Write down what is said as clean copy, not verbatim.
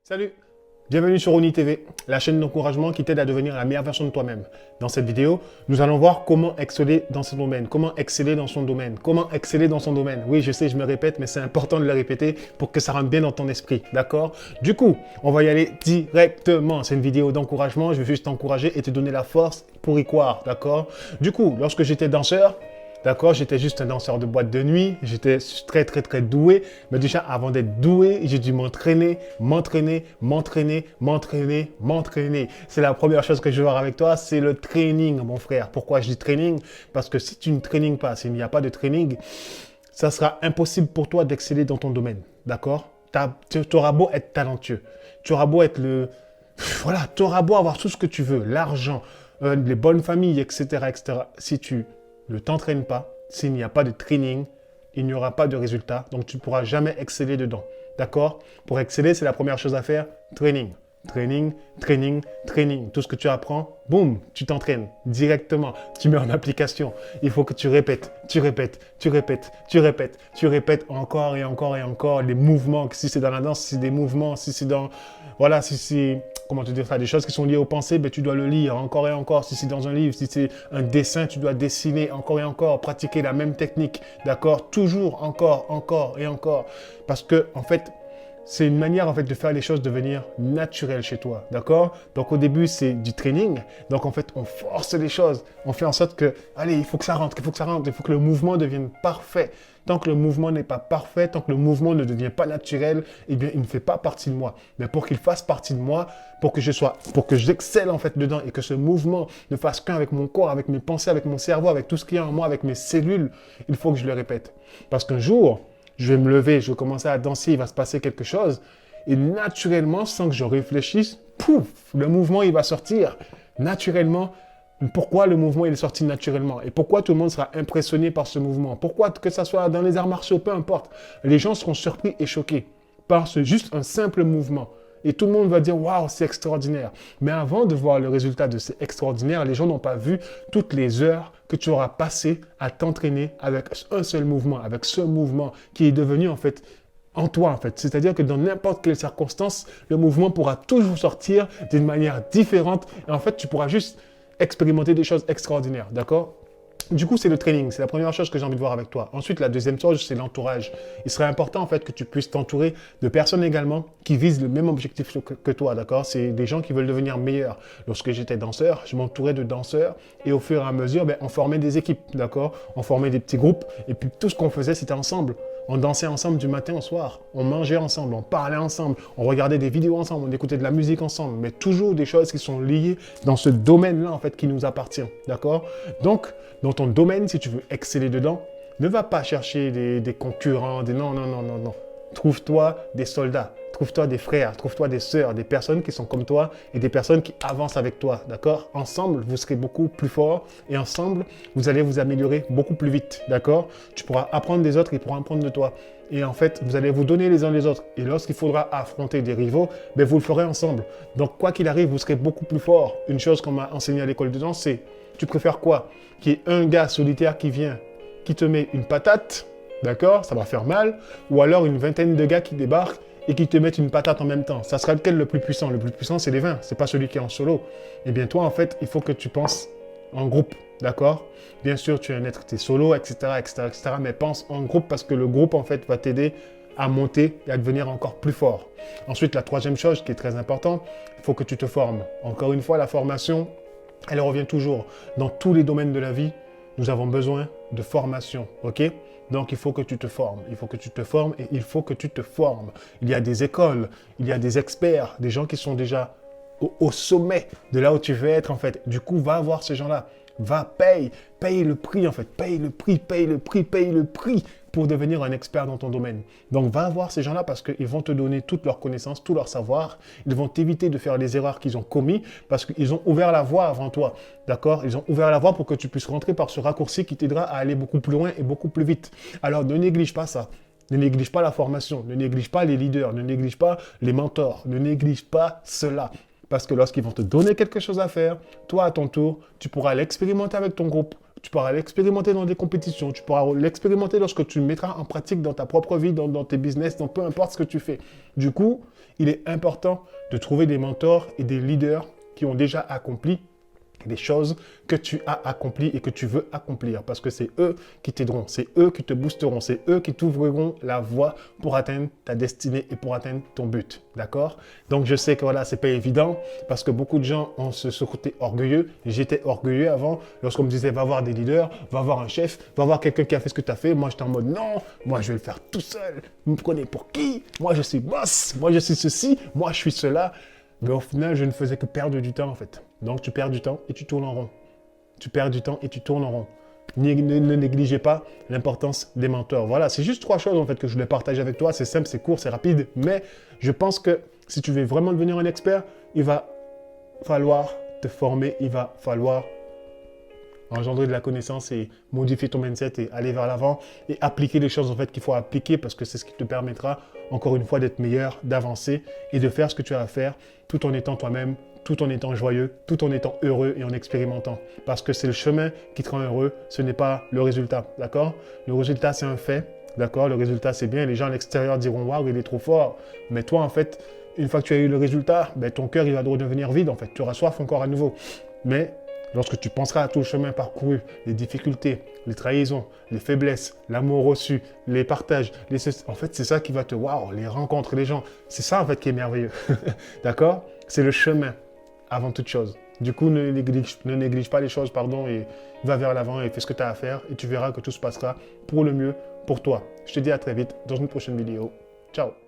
Salut, bienvenue sur Oni TV, la chaîne d'encouragement qui t'aide à devenir la meilleure version de toi-même. Dans cette vidéo, nous allons voir comment exceller dans ce domaine, comment exceller dans son domaine, comment exceller dans son domaine. Oui, je sais, je me répète, mais c'est important de le répéter pour que ça rentre bien dans ton esprit, d'accord? Du coup, on va y aller directement. C'est une vidéo d'encouragement, je vais juste t'encourager et te donner la force pour y croire, d'accord? Du coup, lorsque j'étais danseur, d'accord, j'étais juste un danseur de boîte de nuit, j'étais très doué, mais déjà avant d'être doué, j'ai dû m'entraîner. C'est la première chose que je veux voir avec toi, c'est le training, mon frère. Pourquoi je dis training? Parce que si tu ne traînes pas, s'il n'y a pas de training, ça sera impossible pour toi d'exceller dans ton domaine, d'accord? Tu auras beau être talentueux, tu auras beau être voilà, tu auras beau avoir tout ce que tu veux, l'argent, les bonnes familles, etc., etc. Si tu ne t'entraînes pas, s'il n'y a pas de training, il n'y aura pas de résultat. Donc, tu ne pourras jamais exceller dedans. D'accord? Pour exceller, c'est la première chose à faire, training. Training. Tout ce que tu apprends, boum, tu t'entraînes directement. Tu mets en application. Il faut que tu répètes encore et encore les mouvements. Si c'est dans la danse, si c'est des mouvements, si c'est dans... Voilà, si c'est... Comment te dire ça? Des choses qui sont liées aux pensées, ben, tu dois le lire encore et encore. Si c'est dans un livre, si c'est un dessin, tu dois dessiner encore et encore, pratiquer la même technique, d'accord? Toujours, encore et encore. Parce que, en fait, c'est une manière en fait de faire les choses devenir naturelles chez toi, d'accord? Donc au début, c'est du training. Donc en fait, on force les choses. On fait en sorte que, allez, il faut que ça rentre, il faut que le mouvement devienne parfait. Tant que le mouvement n'est pas parfait, tant que le mouvement ne devient pas naturel, eh bien, il ne fait pas partie de moi. Mais pour qu'il fasse partie de moi, pour que j'excelle en fait dedans et que ce mouvement ne fasse qu'un avec mon corps, avec mes pensées, avec mon cerveau, avec tout ce qu'il y a en moi, avec mes cellules, il faut que je le répète. Parce qu'un jour, je vais me lever, je vais commencer à danser, il va se passer quelque chose. Et naturellement, sans que je réfléchisse, pouf, le mouvement, il va sortir. Naturellement, pourquoi le mouvement il est sorti naturellement? Et pourquoi tout le monde sera impressionné par ce mouvement? Pourquoi que ça soit dans les arts martiaux, peu importe. Les gens seront surpris et choqués par juste un simple mouvement. Et tout le monde va dire, waouh, c'est extraordinaire. Mais avant de voir le résultat de c'est extraordinaire, les gens n'ont pas vu toutes les heures que tu auras passées à t'entraîner avec un seul mouvement, avec ce mouvement qui est devenu en fait en toi en fait. C'est-à-dire que dans n'importe quelle circonstance, le mouvement pourra toujours sortir d'une manière différente. Et en fait, tu pourras juste expérimenter des choses extraordinaires, d'accord? Du coup, c'est le training. C'est la première chose que j'ai envie de voir avec toi. Ensuite, la deuxième chose, c'est l'entourage. Il serait important, en fait, que tu puisses t'entourer de personnes également qui visent le même objectif que toi, d'accord? C'est des gens qui veulent devenir meilleurs. Lorsque j'étais danseur, je m'entourais de danseurs et au fur et à mesure, ben, on formait des équipes, d'accord? On formait des petits groupes et puis tout ce qu'on faisait, c'était ensemble. On dansait ensemble du matin au soir, on mangeait ensemble, on parlait ensemble, on regardait des vidéos ensemble, on écoutait de la musique ensemble, mais toujours des choses qui sont liées dans ce domaine-là, en fait, qui nous appartient, d'accord? Donc, dans ton domaine, si tu veux exceller dedans, ne va pas chercher des concurrents, non. Trouve-toi des soldats, trouve-toi des frères, trouve-toi des sœurs, des personnes qui sont comme toi et des personnes qui avancent avec toi, d'accord? Ensemble, vous serez beaucoup plus forts et ensemble, vous allez vous améliorer beaucoup plus vite, d'accord? Tu pourras apprendre des autres, ils pourront apprendre de toi. Et en fait, vous allez vous donner les uns les autres. Et lorsqu'il faudra affronter des rivaux, ben vous le ferez ensemble. Donc, quoi qu'il arrive, vous serez beaucoup plus fort. Une chose qu'on m'a enseigné à l'école de danse, c'est, tu préfères quoi? Qu'il y ait un gars solitaire qui vient, qui te met une patate, d'accord? Ça va faire mal. Ou alors une vingtaine de gars qui débarquent et qui te mettent une patate en même temps. Ça sera lequel le plus puissant? Le plus puissant, c'est les 20. C'est pas celui qui est en solo. Eh bien, toi, en fait, il faut que tu penses en groupe, d'accord? Bien sûr, tu es un être, tu es solo, etc., mais pense en groupe parce que le groupe, en fait, va t'aider à monter et à devenir encore plus fort. Ensuite, la troisième chose qui est très importante, il faut que tu te formes. Encore une fois, la formation, elle revient toujours. Dans tous les domaines de la vie, nous avons besoin de formation, ok? Donc, il faut que tu te formes. Il faut que tu te formes et il faut que tu te formes. Il y a des écoles, il y a des experts, des gens qui sont déjà au sommet de là où tu veux être, en fait. Du coup, va voir ces gens-là. Paye le prix, en fait. Paye le prix pour devenir un expert dans ton domaine. Donc, va voir ces gens-là parce qu'ils vont te donner toutes leurs connaissances, tout leur savoir. Ils vont t'éviter de faire les erreurs qu'ils ont commis parce qu'ils ont ouvert la voie avant toi. D'accord? Ils ont ouvert la voie pour que tu puisses rentrer par ce raccourci qui t'aidera à aller beaucoup plus loin et beaucoup plus vite. Alors, ne néglige pas ça. Ne néglige pas la formation. Ne néglige pas les leaders. Ne néglige pas les mentors. Ne néglige pas cela. Parce que lorsqu'ils vont te donner quelque chose à faire, toi, à ton tour, tu pourras l'expérimenter avec ton groupe. tu pourras l'expérimenter dans des compétitions, tu pourras l'expérimenter lorsque tu le mettras en pratique dans ta propre vie, dans tes business, dans peu importe ce que tu fais. Du coup, il est important de trouver des mentors et des leaders qui ont déjà accompli des choses que tu as accomplies et que tu veux accomplir parce que c'est eux qui t'aideront, c'est eux qui te boosteront, c'est eux qui t'ouvriront la voie pour atteindre ta destinée et pour atteindre ton but, d'accord? Donc je sais que voilà, c'est pas évident parce que beaucoup de gens ont ce côté orgueilleux. J'étais orgueilleux avant lorsqu'on me disait va voir des leaders, va voir un chef, va voir quelqu'un qui a fait ce que tu as fait. Moi j'étais en mode non, moi je vais le faire tout seul. Vous me prenez pour qui? Moi je suis boss, moi je suis ceci, moi je suis cela. Mais au final, je ne faisais que perdre du temps, en fait. Donc, tu perds du temps et tu tournes en rond. Tu perds du temps et tu tournes en rond. Ne négligez pas l'importance des mentors. Voilà, c'est juste 3 choses, en fait, que je voulais partager avec toi. C'est simple, c'est court, c'est rapide. Mais je pense que si tu veux vraiment devenir un expert, il va falloir te former. Il va falloir engendrer de la connaissance et modifier ton mindset et aller vers l'avant et appliquer les choses en fait qu'il faut appliquer parce que c'est ce qui te permettra encore une fois d'être meilleur, d'avancer et de faire ce que tu as à faire tout en étant toi-même, tout en étant joyeux, tout en étant heureux et en expérimentant. Parce que c'est le chemin qui te rend heureux, ce n'est pas le résultat, d'accord? Le résultat, c'est un fait, d'accord? Le résultat, c'est bien. Les gens à l'extérieur diront « Waouh, il est trop fort ». Mais toi, en fait, une fois que tu as eu le résultat, ben, ton cœur, il va redevenir vide, en fait. Tu auras soif encore à nouveau. Mais lorsque tu penseras à tout le chemin parcouru, les difficultés, les trahisons, les faiblesses, l'amour reçu, les partages, en fait, c'est ça qui va te... Waouh, les rencontres, les gens. C'est ça, en fait, qui est merveilleux. D'accord? C'est le chemin avant toute chose. Du coup, ne néglige pas les choses, pardon, et va vers l'avant et fais ce que tu as à faire et tu verras que tout se passera pour le mieux pour toi. Je te dis à très vite dans une prochaine vidéo. Ciao!